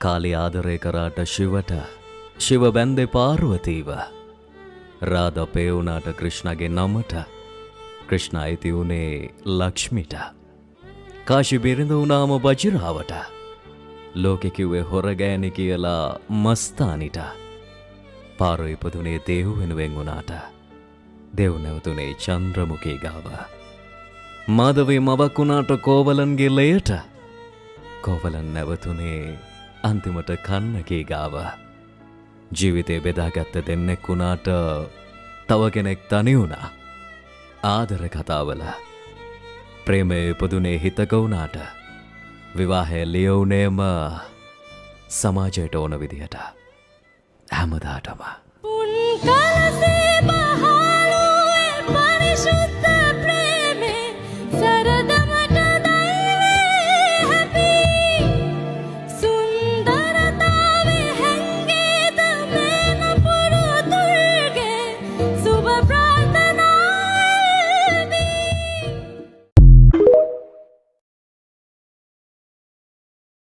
කාලි ආදරය කරාට ශිවට ශිව බැන්දෙ පාර්වතීව රාධ අපේ වුණාට කෘෂ්ණගේ නමට කෘෂ්ණ අයිති වුණේ ලක්ෂ්මිට කාශි බිරිඳ වුණාම වජිරාවට ලෝකෙ කිව්වේ හොරගෑනි කියලා මස්තානිට පාරෝ ඉපදුනේ දේව් වෙනුවෙන් වුණාට දේව් නැවතුනේ චන්ද්‍රමුඛී ගාව මාධවී මවක් වුණාට කෝවලන්ගේ ලයට කෝවලන් නැවතුනේ අන්තිමට කන්නකී ගාව ජීවිතේ බෙදාගත්ත දෙන්නෙක් වුණාට තව කෙනෙක් තනි වුණා ආදර කතාවල ප්‍රේමය ඉපදුනේ හිතක වුණාට විවාහය ලියවුනේම සමාජයට ඕන විදිහට හැමදාටම උන් කලසේ පහළුවේ පරිශුද්ධ